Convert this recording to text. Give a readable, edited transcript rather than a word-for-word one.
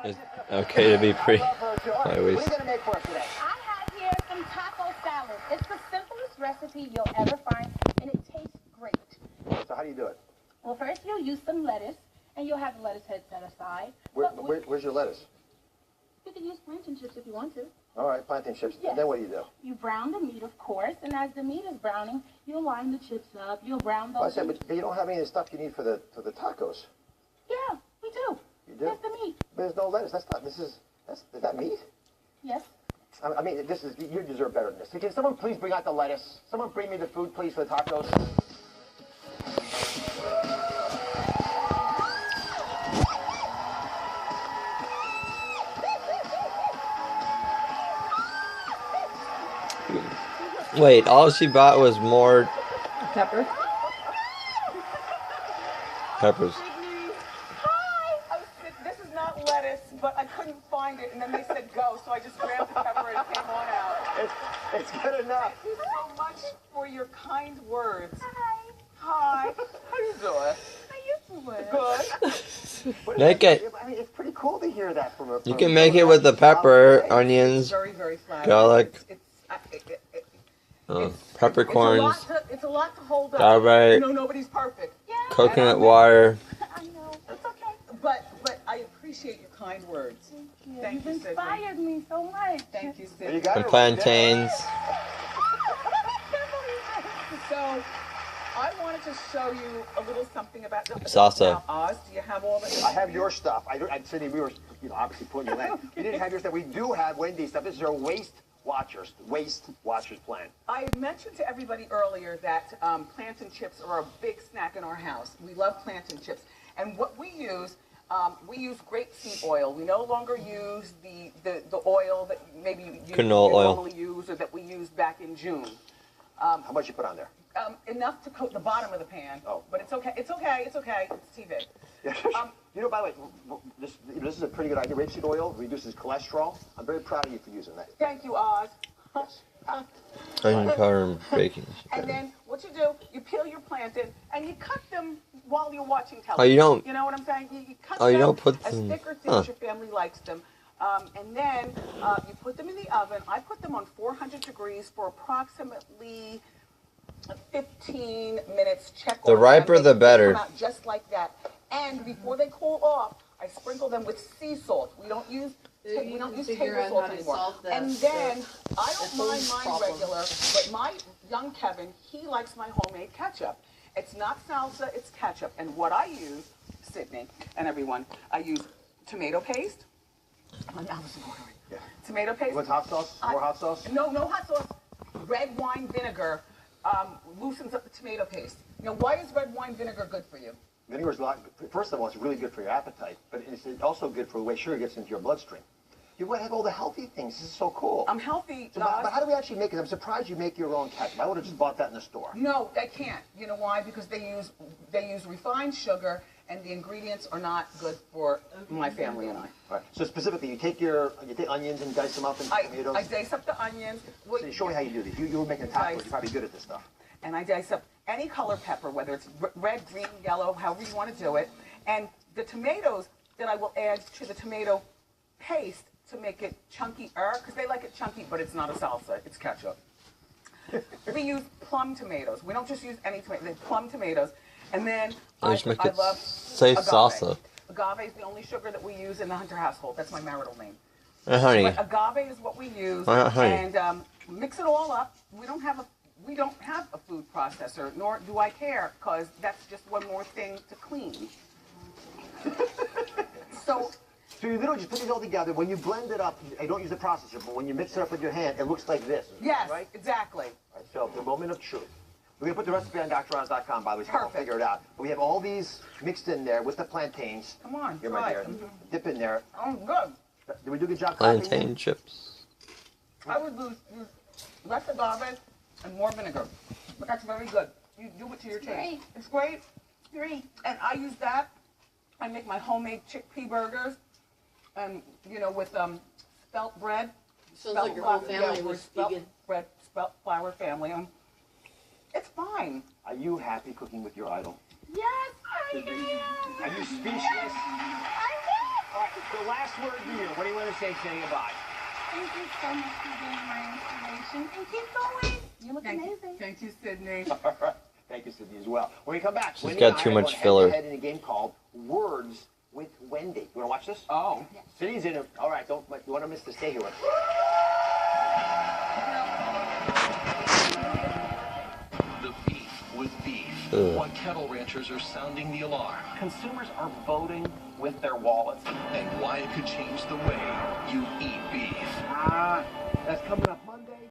It's okay to be pretty. What are you going to make for us today? I have here some taco salad. It's the simplest recipe you'll ever find, and it tastes great. So how do you do it? Well, first you'll use some lettuce, and you'll have the lettuce head set aside. Where's your lettuce? You can use plantain chips if you want to. All right, plantain chips. Yes. And then what do you do? You brown the meat, of course, and as the meat is browning, you'll line the chips up. You'll brown those. I said, but you don't have any of the stuff you need for the tacos. Yeah, we do. You do? That's the meat. But there's no lettuce. Is that meat? Yes. I mean, you deserve better than this. Can someone please bring out the lettuce? Someone bring me the food, please, for the tacos. Wait, all she bought was more Pepper. peppers. This is not lettuce, but I couldn't find it, and then they said go, so I just grabbed the pepper and it came on out. It's good enough. Thank you so much for your kind words. Hi. Hi. How you doing? How you doing? Good. Make it. I mean, it's pretty cool to hear that from a... You can make it with the pepper, onions, Very, very flattering. garlic, It's peppercorns, it's a lot to hold up. garlic, You know, nobody's perfect. Yeah. coconut water. I know. It's okay. But I appreciate your kind words. Thank you, You've Sydney. inspired me so much. Thank you, There Sid. you got And it. plantains. So, I wanted to show you a little something about Salsa. Now, Oz, do you have all the? I have your stuff. Sydney, we were, obviously putting you in. You didn't have your stuff. We do have Wendy's stuff. This is our Waist Watchers plan. I had mentioned to everybody earlier that plantain chips are a big snack in our house. We love plantain chips. And what we use grapeseed oil. We no longer use the oil that maybe you Canola oil. normally use or that we used back in June. How much you put on there? Enough to coat the bottom of the pan. Oh. But it's okay. It's okay. It's okay. It's TV. You know, by the way, this is a pretty good idea. Rapeseed oil reduces cholesterol. I'm very proud of you for using that. Thank you, Oz. Onion powder and baking. And then what you do, you peel your plantain and you cut them while you're watching television. Oh, you don't. You know what I'm saying? You cut Oh, them you don't put as them. thick or thin as your family likes them. And then you put them in the oven. I put them on 400 degrees for approximately 15 minutes. Check The on them. riper, They the better. come out just like that. And before they cool off, I sprinkle them with sea salt. We don't use table salt anymore. And then I don't mind mine regular, but my young Kevin, he likes my homemade ketchup. It's not salsa, it's ketchup. And what I use, Sydney and everyone, I use tomato paste. My mouth is watering. Yeah. Tomato paste. You want hot sauce? More hot sauce? No hot sauce. Red wine vinegar loosens up the tomato paste. Now, why is red wine vinegar good for you? Vinegar is first of all, it's really good for your appetite, but it's also good for the way sugar gets into your bloodstream. You want to have all the healthy things. This is so cool. I'm healthy. So, but how do we actually make it? I'm surprised you make your own ketchup. I would have just bought that in the store. No, I can't. You know why? Because they use refined sugar, and the ingredients are not good for my family and I. All right. So specifically, you take onions and dice them up and tomatoes. I dice up the onions. So show me how you do this. You were making tacos. You're probably good at this stuff. And I dice up any color pepper, whether it's red, green, yellow, however you want to do it. And the tomatoes that I will add to the tomato paste to make it chunkier, because they like it chunky, but it's not a salsa, it's ketchup. We use plum tomatoes. We don't just use any tomatoes, they're plum tomatoes. And then I love say agave. salsa. Agave is the only sugar that we use in the Hunter household. That's my marital name. Honey. But agave is what we use, honey. and mix it all up. We don't have a food processor, nor do I care, because that's just one more thing to clean. So you literally just put these all together. When you blend it up, I don't use a processor, but when you mix it up with your hand, it looks like this. Yes, right? exactly. All right, so the moment of truth. We're going to put the recipe on DrOz.com, by the way, so I'll Perfect. figure it out. But we have all these mixed in there with the plantains. Come on, Here, try my it. dear. Dip in there. Oh, good. Did we do a good job? cooking Plantain it? chips. I would use less agave and more vinegar, but that's very good. You do it to your taste. Great. It's great. Great. And I use that. I make my homemade chickpea burgers, and with spelt bread. Sounds like your whole family was vegan. Bread, spelt flour family. It's fine. Are you happy cooking with your idol? Yes, I am. Are you speechless? I am. All right. The last word to you. What do you want to say goodbye? Thank you so much for being my inspiration. And keep going. You look amazing. Thank you, Sydney. All right. Thank you, Sydney, as well. When we come back, She's Wendy got and I too are much going filler. head-to-head in a game called Words with Wendy. You want to watch this? Oh. Sydney's in it. All right, you want to miss to stay here with us. The beef with beef. Ugh. Why cattle ranchers are sounding the alarm. Consumers are voting with their wallets. And why it could change the way you eat beef. That's coming up Monday.